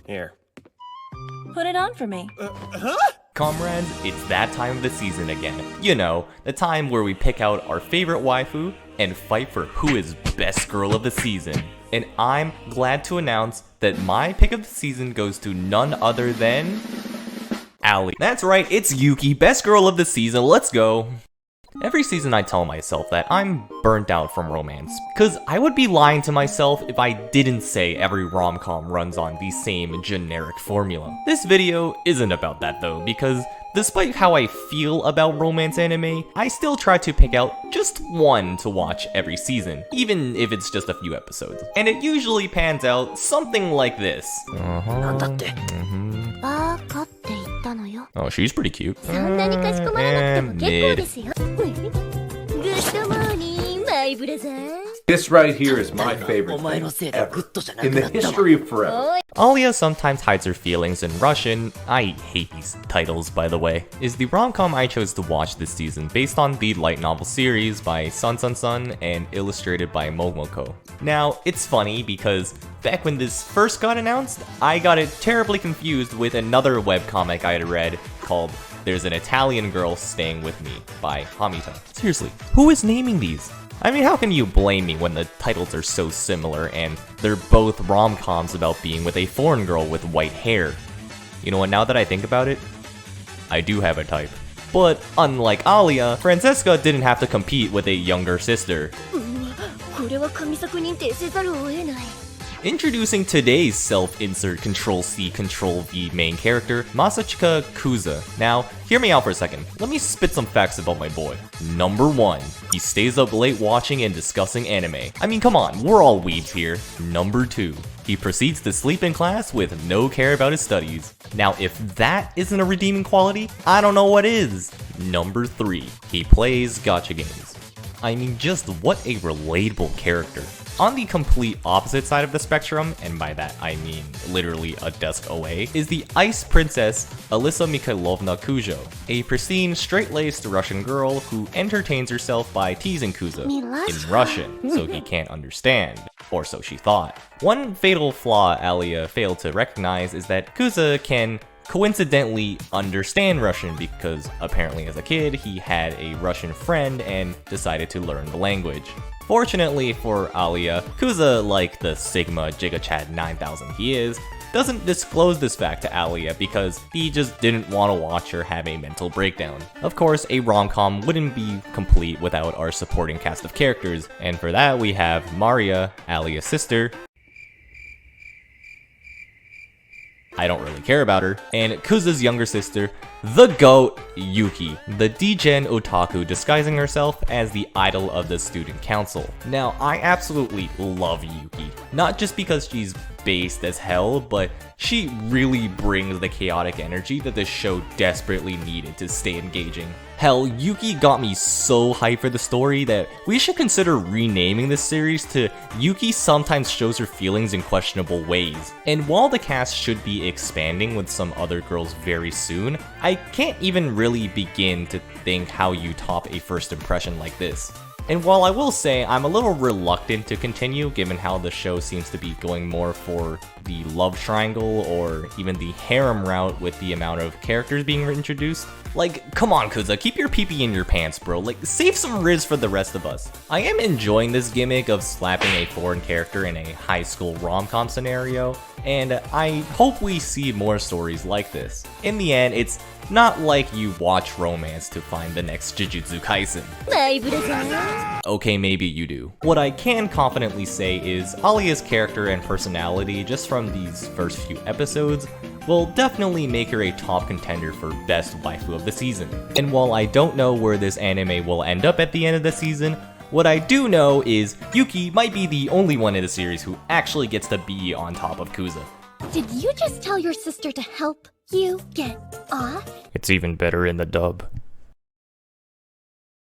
Here. Put it on for me. Comrades, it's that time of the season again. You know, the time where we pick out our favorite waifu and fight for who is best girl of the season. And I'm glad to announce that my pick of the season goes to none other than Alya. That's right, it's Yuki, best girl of the season, let's go! Every season I tell myself that I'm burnt out from romance, cause I would be lying to myself if I didn't say every rom-com runs on the same generic formula. This video isn't about that though, because despite how I feel about romance anime, I still try to pick out just one to watch every season, even if it's just a few episodes. And it usually pans out something like this. Oh, she's pretty cute. This right here is my favorite thing ever in the history of forever. Alya sometimes hides her feelings in Russian. I hate these titles, by the way. Is the rom-com I chose to watch this season based on the light novel series by Sun and illustrated by Momoko. Now, it's funny because back when this first got announced, I got it terribly confused with another webcomic I had read called There's an Italian Girl Staying With Me by Hamita. Seriously, who is naming these? I mean, how can you blame me when the titles are so similar and they're both rom-coms about being with a foreign girl with white hair? You know what, now that I think about it, I do have a type. But unlike Alya, Francesca didn't have to compete with a younger sister. Introducing today's self-insert Control-C, Control-V main character, Masachika Kuza. Now, hear me out for a second. Let me spit some facts about my boy. Number 1, he stays up late watching and discussing anime. I mean, come on, we're all weebs here. Number 2, he proceeds to sleep in class with no care about his studies. Now, if that isn't a redeeming quality, I don't know what is. Number 3, he plays gacha games. I mean, just what a relatable character. On the complete opposite side of the spectrum, and by that I mean literally a desk away, is the ice princess Alyssa Mikhailovna Kujo, a pristine, straight-laced Russian girl who entertains herself by teasing Kuza in Russian, so he can't understand, or so she thought. One fatal flaw Alya failed to recognize is that Kuza can coincidentally understand Russian because apparently as a kid he had a Russian friend and decided to learn the language. Fortunately for Alya, Kuza, like the Sigma Gigachad 9000 he is, doesn't disclose this fact to Alya because he just didn't want to watch her have a mental breakdown. Of course, a rom-com wouldn't be complete without our supporting cast of characters, and for that we have Maria, Alya's sister. I don't really care about her, and Kuza's younger sister, the GOAT, Yuki, the degen otaku disguising herself as the idol of the student council. Now, I absolutely love Yuki, not just because she's based as hell, but she really brings the chaotic energy that this show desperately needed to stay engaging. Hell, Yuki got me so hyped for the story that we should consider renaming this series to Yuki Sometimes Shows Her Feelings in Questionable Ways. And while the cast should be expanding with some other girls very soon, I can't even really begin to think how you top a first impression like this. And while I will say I'm a little reluctant to continue given how the show seems to be going more for the love triangle or even the harem route with the amount of characters being introduced, like, come on Kuza, keep your pee-pee in your pants, bro, like, save some riz for the rest of us. I am enjoying this gimmick of slapping a foreign character in a high school rom-com scenario, and I hope we see more stories like this. In the end, it's not like you watch romance to find the next Jujutsu Kaisen. Okay, maybe you do. What I can confidently say is Alya's character and personality just from these first few episodes will definitely make her a top contender for best waifu of the season. And while I don't know where this anime will end up at the end of the season, what I do know is Yuki might be the only one in the series who actually gets to be on top of Kuza. Did you just tell your sister to help you get off? It's even better in the dub.